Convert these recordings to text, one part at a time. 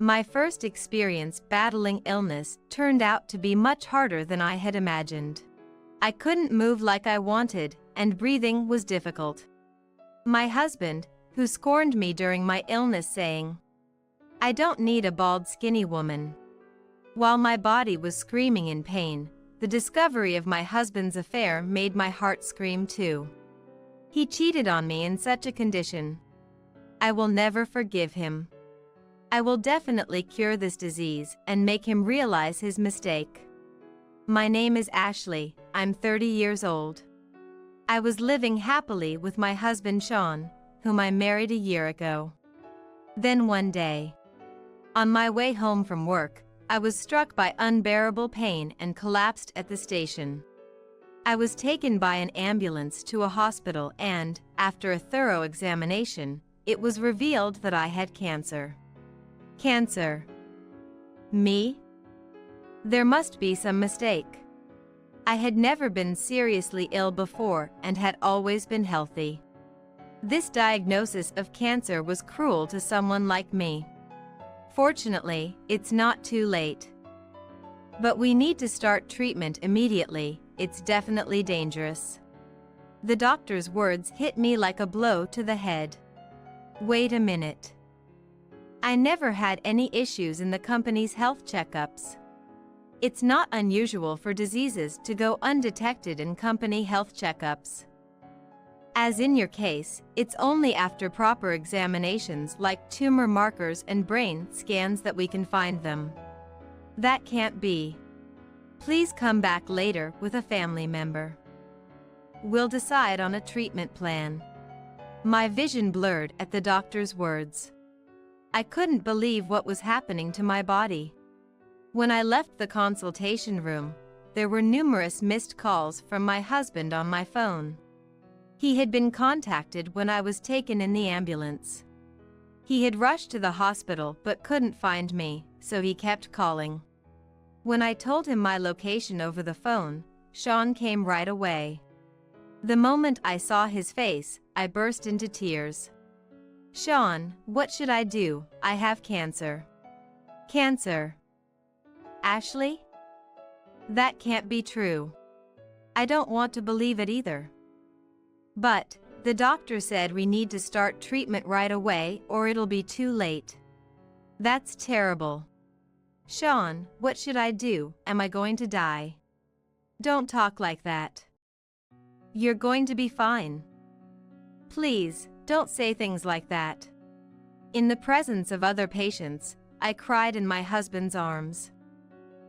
My first experience battling illness turned out to be much harder than I had imagined. I couldn't move like I wanted, and breathing was difficult. My husband, who scorned me during my illness, saying, "I don't need a bald, skinny woman." While my body was screaming in pain, the discovery of my husband's affair made my heart scream too. He cheated on me in such a condition. I will never forgive him. I will definitely cure this disease and make him realize his mistake. My name is Ashley, I'm 30 years old. I was living happily with my husband Sean, whom I married a year ago. Then one day, on my way home from work, I was struck by unbearable pain and collapsed at the station. I was taken by an ambulance to a hospital and, after a thorough examination, it was revealed that I had cancer. Cancer. Me? There must be some mistake. I had never been seriously ill before and had always been healthy. This diagnosis of cancer was cruel to someone like me. Fortunately, it's not too late. But we need to start treatment immediately, it's definitely dangerous. The doctor's words hit me like a blow to the head. Wait a minute. I never had any issues in the company's health checkups. It's not unusual for diseases to go undetected in company health checkups. As in your case, it's only after proper examinations like tumor markers and brain scans that we can find them. That can't be. Please come back later with a family member. We'll decide on a treatment plan. My vision blurred at the doctor's words. I couldn't believe what was happening to my body. When I left the consultation room, there were numerous missed calls from my husband on my phone. He had been contacted when I was taken in the ambulance. He had rushed to the hospital but couldn't find me, so he kept calling. When I told him my location over the phone, Sean came right away. The moment I saw his face, I burst into tears. "Sean, what should I do? I have cancer." "Cancer? Ashley? That can't be true. I don't want to believe it either. But, the doctor said we need to start treatment right away or it'll be too late." That's terrible. "Sean, what should I do? Am I going to die?" Don't talk like that. You're going to be fine. Please, don't say things like that. In the presence of other patients, I cried in my husband's arms.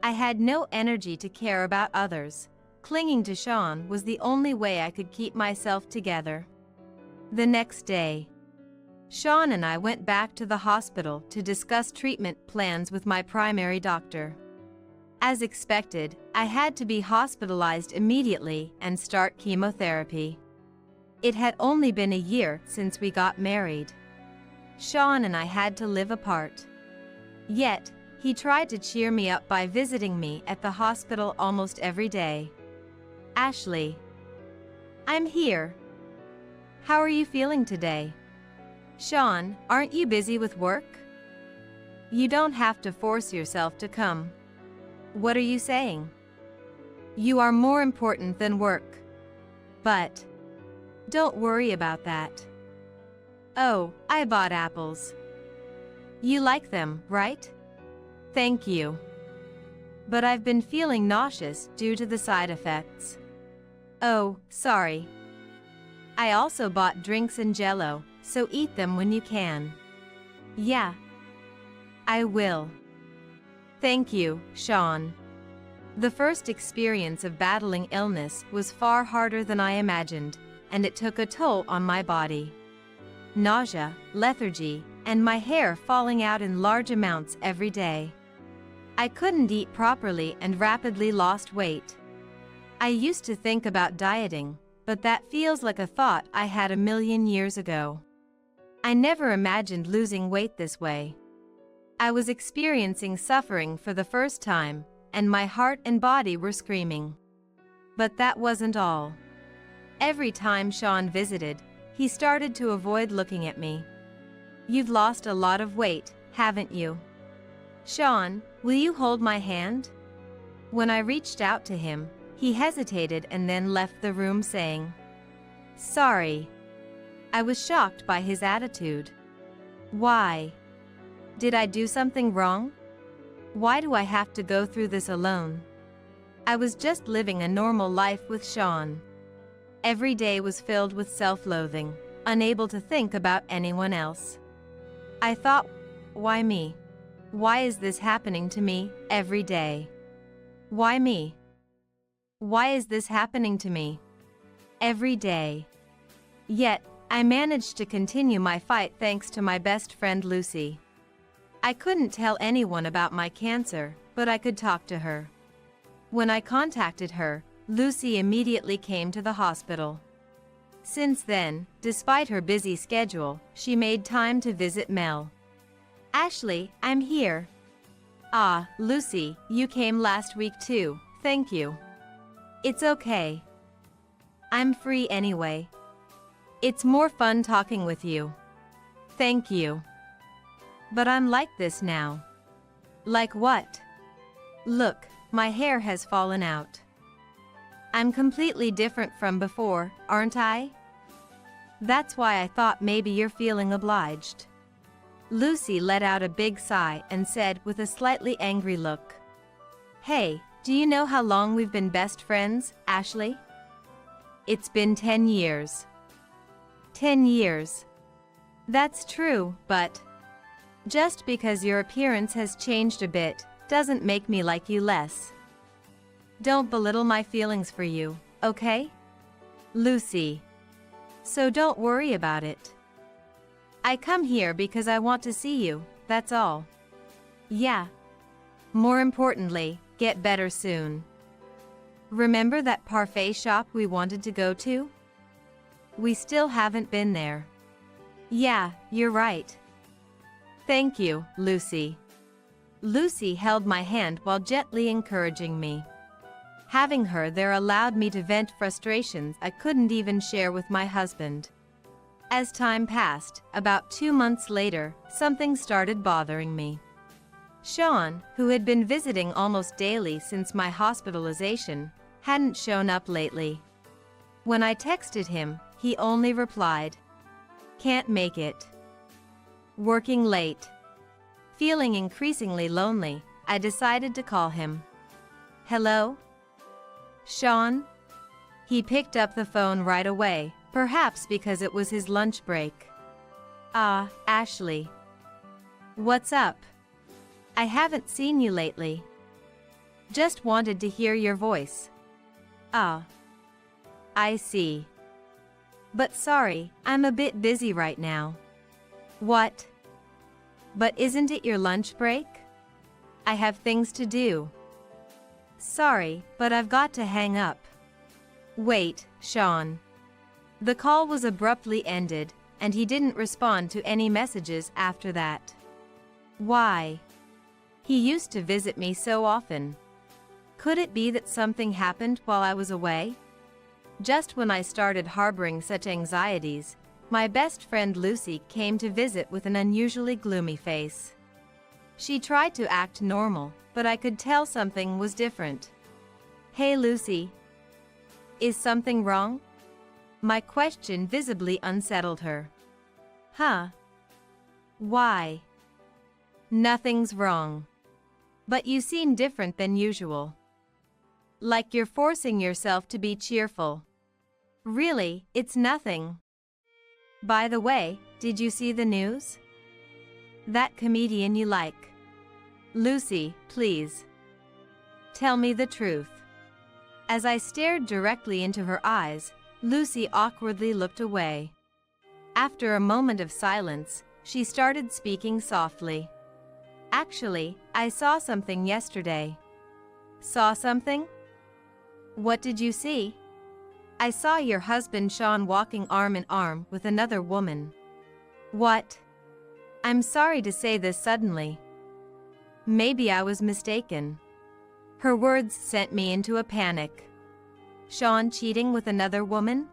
I had no energy to care about others. Clinging to Sean was the only way I could keep myself together. The next day, Sean and I went back to the hospital to discuss treatment plans with my primary doctor. As expected, I had to be hospitalized immediately and start chemotherapy. It had only been a year since we got married. Sean and I had to live apart. Yet, he tried to cheer me up by visiting me at the hospital almost every day. "Ashley, I'm here. How are you feeling today? Sean, aren't you busy with work? You don't have to force yourself to come. What are you saying? You are more important than work. But don't worry about that. Oh, I bought apples. You like them, right? Thank you. But I've been feeling nauseous due to the side effects. Oh, sorry. I also bought drinks and jello, so eat them when you can." "Yeah. I will. Thank you, Sean." The first experience of battling illness was far harder than I imagined, and it took a toll on my body. Nausea, lethargy, and my hair falling out in large amounts every day. I couldn't eat properly and rapidly lost weight. I used to think about dieting, but that feels like a thought I had a million years ago. I never imagined losing weight this way. I was experiencing suffering for the first time, and my heart and body were screaming. But that wasn't all. Every time Sean visited, he started to avoid looking at me. "You've lost a lot of weight, haven't you? "Sean, will you hold my hand?" When I reached out to him, he hesitated and then left the room saying, "Sorry." I was shocked by his attitude. Why? Did I do something wrong? Why do I have to go through this alone? I was just living a normal life with Sean. Every day was filled with self-loathing, unable to think about anyone else. I thought, why me? Why is this happening to me every day? Why me? Why is this happening to me every day? Yet, I managed to continue my fight thanks to my best friend Lucy. I couldn't tell anyone about my cancer, but I could talk to her. When I contacted her, Lucy immediately came to the hospital. Since then, despite her busy schedule, she made time to visit Mel. "Ashley, I'm here." "Ah, Lucy, you came last week too, thank you." "It's okay. I'm free anyway. It's more fun talking with you." "Thank you. But I'm like this now." "Like what?" "Look, my hair has fallen out. I'm completely different from before, aren't I? That's why I thought maybe you're feeling obliged." Lucy let out a big sigh and said with a slightly angry look, "Hey, do you know how long we've been best friends, Ashley? It's been 10 years. 10 years. That's true, but just because your appearance has changed a bit doesn't make me like you less. Don't belittle my feelings for you, okay? Lucy. So don't worry about it. I come here because I want to see you, that's all. Yeah. More importantly, get better soon. Remember that parfait shop we wanted to go to? We still haven't been there." "Yeah, you're right." "Thank you, Lucy." Lucy held my hand while gently encouraging me. Having her there allowed me to vent frustrations I couldn't even share with my husband. As time passed, about 2 months later, something started bothering me. Sean, who had been visiting almost daily since my hospitalization, hadn't shown up lately. When I texted him, he only replied, "Can't make it. Working late." Feeling increasingly lonely, I decided to call him. "Hello? Sean?" He picked up the phone right away, perhaps because it was his lunch break. "Ah, Ashley. What's up? I haven't seen you lately. Just wanted to hear your voice." "Ah. I see. But sorry, I'm a bit busy right now." "What? But isn't it your lunch break? I have things to do." "Sorry, but I've got to hang up." "Wait, Sean." The call was abruptly ended, and he didn't respond to any messages after that. Why? He used to visit me so often. Could it be that something happened while I was away? Just when I started harboring such anxieties, my best friend Lucy came to visit with an unusually gloomy face. She tried to act normal, but I could tell something was different. "Hey Lucy. Is something wrong?" My question visibly unsettled her. "Huh? Why?" "Nothing's wrong. But you seem different than usual. Like you're forcing yourself to be cheerful." "Really, it's nothing. By the way, did you see the news? That comedian you like." "Lucy, please. Tell me the truth." As I stared directly into her eyes, Lucy awkwardly looked away. After a moment of silence, she started speaking softly. "Actually, I saw something yesterday." "Saw something? What did you see?" "I saw your husband Sean walking arm in arm with another woman." "What?" "I'm sorry to say this suddenly. Maybe I was mistaken." Her words sent me into a panic. "Sean cheating with another woman?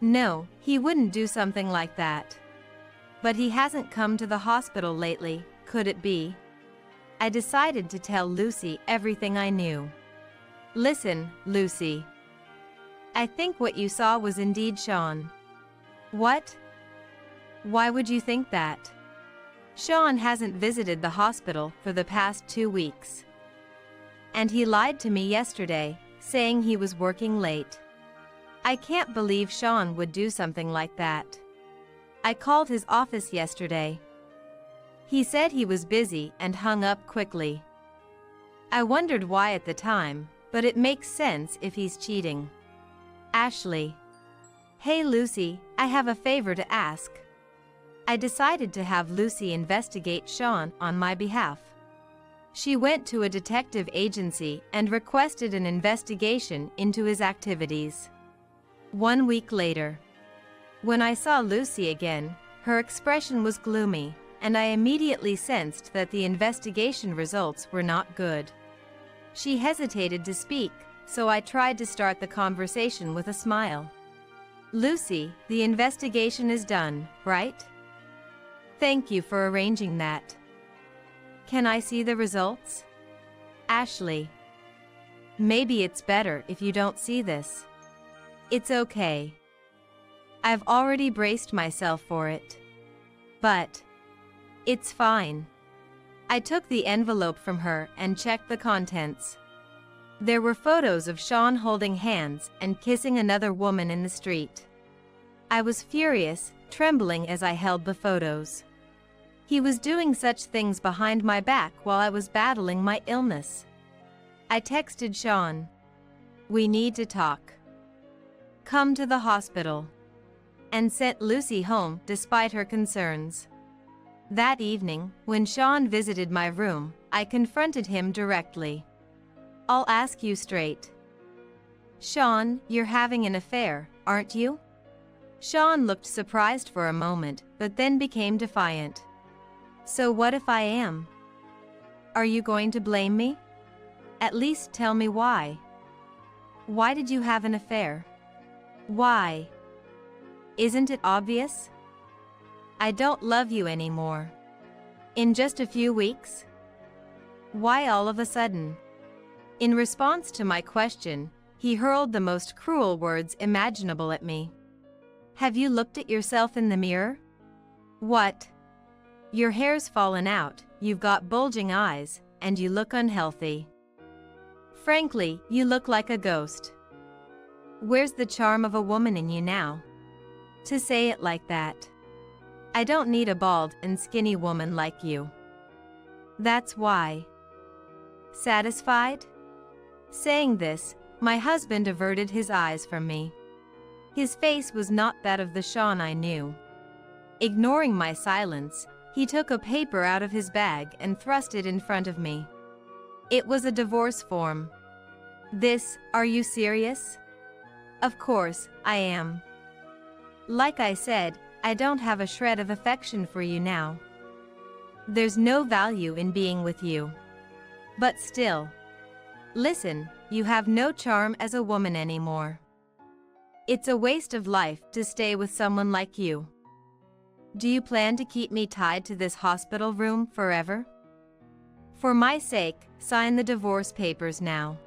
No, he wouldn't do something like that. But he hasn't come to the hospital lately, could it be?" I decided to tell Lucy everything I knew. Listen, Lucy. I think what you saw was indeed Sean. What? Why would you think that? Sean hasn't visited the hospital for the past 2 weeks. And he lied to me yesterday, saying he was working late. I can't believe Sean would do something like that. I called his office yesterday. He said he was busy and hung up quickly. I wondered why at the time, but it makes sense if he's cheating. Ashley. Hey Lucy, I have a favor to ask. I decided to have Lucy investigate Sean on my behalf. She went to a detective agency and requested an investigation into his activities. 1 week later, when I saw Lucy again, her expression was gloomy, and I immediately sensed that the investigation results were not good. She hesitated to speak, so I tried to start the conversation with a smile. Lucy, the investigation is done, right? Thank you for arranging that. Can I see the results? Ashley. Maybe it's better if you don't see this. It's okay. I've already braced myself for it. But it's fine. I took the envelope from her and checked the contents. There were photos of Sean holding hands and kissing another woman in the street. I was furious, trembling as I held the photos. He was doing such things behind my back while I was battling my illness. I texted Sean. We need to talk. Come to the hospital. And sent Lucy home despite her concerns. That evening, when Sean visited my room, I confronted him directly. I'll ask you straight. Sean, you're having an affair, aren't you? Sean looked surprised for a moment, but then became defiant. So what if I am? Are you going to blame me? At least tell me why. Why did you have an affair? Why? Isn't it obvious? I don't love you anymore. In just a few weeks? Why all of a sudden? In response to my question, he hurled the most cruel words imaginable at me. Have you looked at yourself in the mirror? What? Your hair's fallen out, you've got bulging eyes, and you look unhealthy. Frankly, you look like a ghost. Where's the charm of a woman in you now? To say it like that. I don't need a bald and skinny woman like you. That's why. Satisfied? Saying this, my husband averted his eyes from me. His face was not that of the Sean I knew. Ignoring my silence, he took a paper out of his bag and thrust it in front of me. It was a divorce form. This, are you serious? Of course, I am. Like I said, I don't have a shred of affection for you now. There's no value in being with you. But still. Listen, you have no charm as a woman anymore. It's a waste of life to stay with someone like you. Do you plan to keep me tied to this hospital room forever? For my sake, sign the divorce papers now.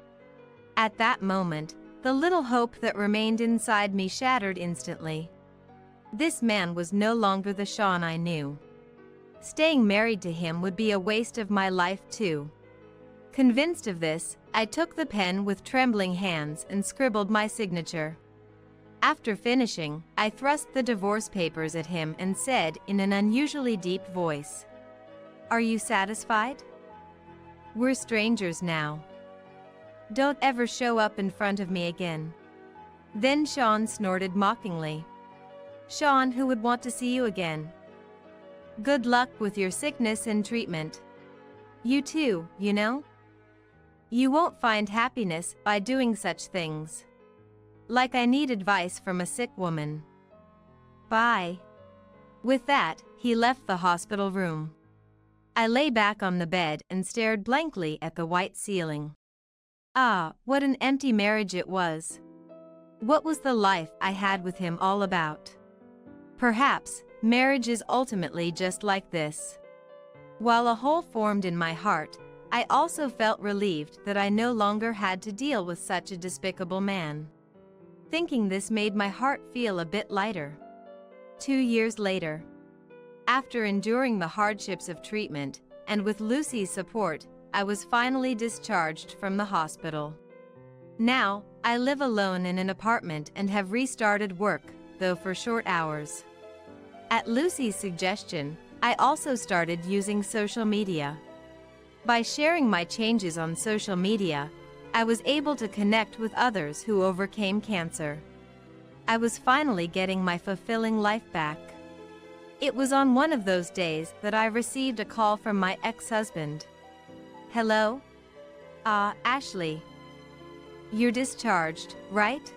At that moment, the little hope that remained inside me shattered instantly. This man was no longer the Sean I knew. Staying married to him would be a waste of my life too. Convinced of this, I took the pen with trembling hands and scribbled my signature. After finishing, I thrust the divorce papers at him and said in an unusually deep voice, "Are you satisfied? We're strangers now. Don't ever show up in front of me again." Then Sean snorted mockingly. Sean, who would want to see you again? Good luck with your sickness and treatment. You too, you know? You won't find happiness by doing such things. Like I need advice from a sick woman. Bye. With that, he left the hospital room. I lay back on the bed and stared blankly at the white ceiling. Ah, what an empty marriage it was. What was the life I had with him all about? Perhaps, marriage is ultimately just like this. While a hole formed in my heart, I also felt relieved that I no longer had to deal with such a despicable man. Thinking this made my heart feel a bit lighter. 2 years later, after enduring the hardships of treatment, and with Lucy's support, I was finally discharged from the hospital. Now, I live alone in an apartment and have restarted work, though for short hours. At Lucy's suggestion, I also started using social media. By sharing my changes on social media, I was able to connect with others who overcame cancer. I was finally getting my fulfilling life back. It was on one of those days that I received a call from my ex-husband. "Hello? Ashley. You're discharged, right?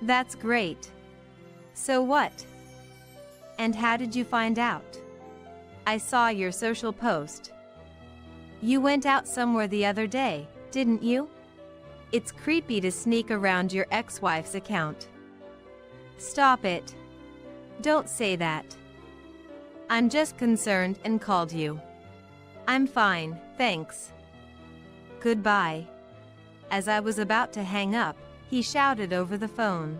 That's great. So what? And how did you find out? I saw your social post. You went out somewhere the other day, didn't you? It's creepy to sneak around your ex-wife's account." "Stop it. Don't say that. I'm just concerned and called you. I'm fine, thanks. Goodbye." As I was about to hang up, he shouted over the phone.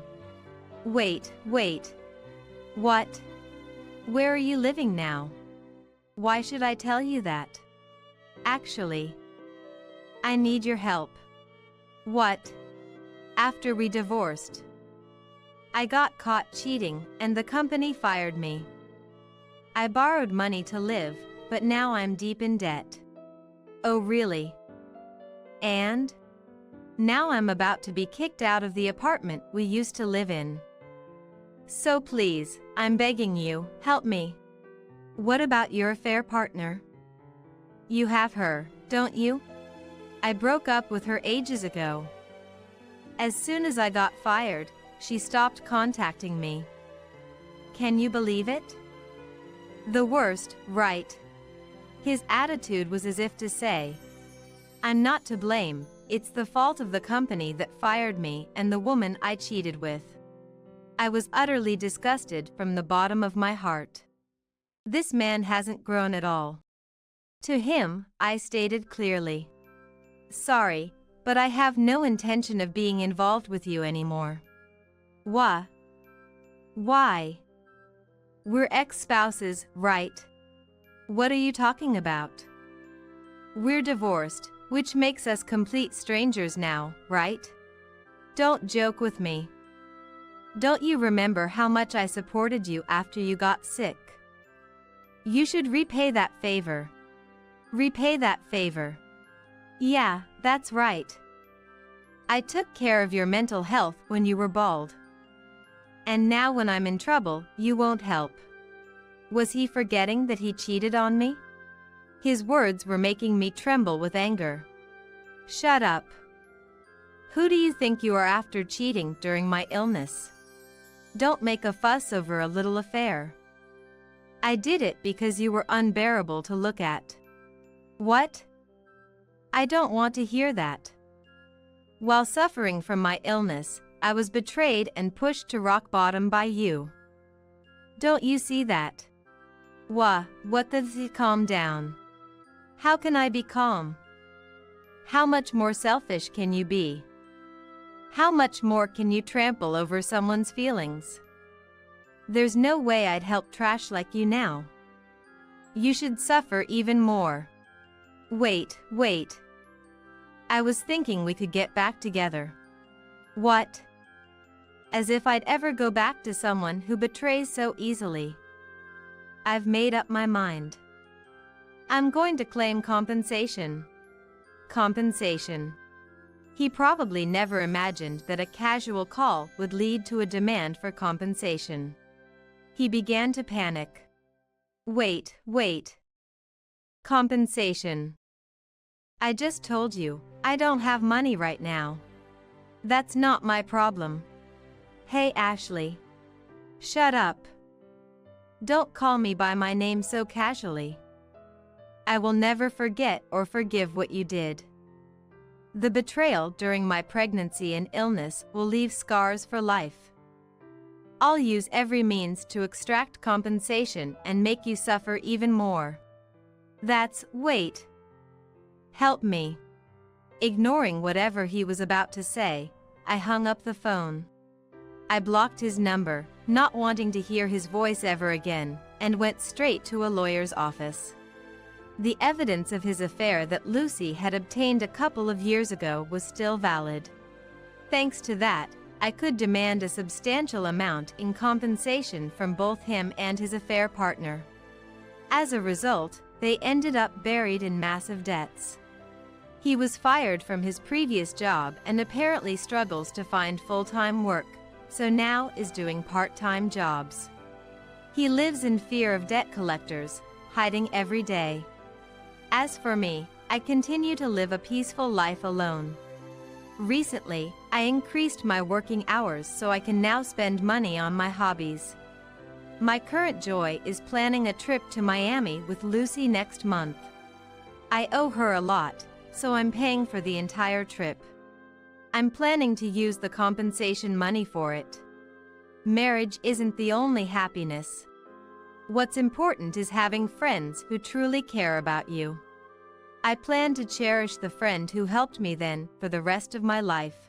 Wait. What? Where are you living now? Why should I tell you that? Actually, I need your help." "What?" "After we divorced, I got caught cheating and the company fired me. I borrowed money to live, but now I'm deep in debt." "Oh really? And? Now I'm about to be kicked out of the apartment we used to live in. So please, I'm begging you, help me." "What about your affair partner? You have her, don't you? I broke up with her ages ago. As soon as I got fired, she stopped contacting me. Can you believe it? The worst, right?" His attitude was as if to say, "I'm not to blame, it's the fault of the company that fired me and the woman I cheated with." I was utterly disgusted from the bottom of my heart. This man hasn't grown at all. To him, I stated clearly, "Sorry, but I have no intention of being involved with you anymore." Why? We're ex-spouses, right? What are you talking about? We're divorced, which makes us complete strangers now, right? Don't joke with me. Don't you remember how much I supported you after you got sick? You should repay that favor. Repay that favor. Yeah, that's right. I took care of your mental health when you were bald. And now when I'm in trouble, you won't help. Was he forgetting that he cheated on me? His words were making me tremble with anger. Shut up. Who do you think you are after cheating during my illness? Don't make a fuss over a little affair. I did it because you were unbearable to look at. What? I don't want to hear that. While suffering from my illness, I was betrayed and pushed to rock bottom by you. Don't you see that? What does he calm down? How can I be calm? How much more selfish can you be? How much more can you trample over someone's feelings? There's no way I'd help trash like you now. You should suffer even more. Wait. I was thinking we could get back together. What? As if I'd ever go back to someone who betrays so easily. I've made up my mind. I'm going to claim compensation. Compensation. He probably never imagined that a casual call would lead to a demand for compensation. He began to panic. Wait. Compensation. I just told you, I don't have money right now. That's not my problem. Hey Ashley. Shut up. Don't call me by my name so casually. I will never forget or forgive what you did. The betrayal during my pregnancy and illness will leave scars for life. I'll use every means to extract compensation and make you suffer even more. Wait. Help me. Ignoring whatever he was about to say, I hung up the phone. I blocked his number, not wanting to hear his voice ever again, and went straight to a lawyer's office. The evidence of his affair that Lucy had obtained a couple of years ago was still valid. Thanks to that, I could demand a substantial amount in compensation from both him and his affair partner. As a result, they ended up buried in massive debts. He was fired from his previous job and apparently struggles to find full-time work, so now is doing part-time jobs. He lives in fear of debt collectors, hiding every day. As for me, I continue to live a peaceful life alone. Recently, I increased my working hours so I can now spend money on my hobbies. My current joy is planning a trip to Miami with Lucy next month. I owe her a lot, so I'm paying for the entire trip. I'm planning to use the compensation money for it. Marriage isn't the only happiness. What's important is having friends who truly care about you. I plan to cherish the friend who helped me then for the rest of my life.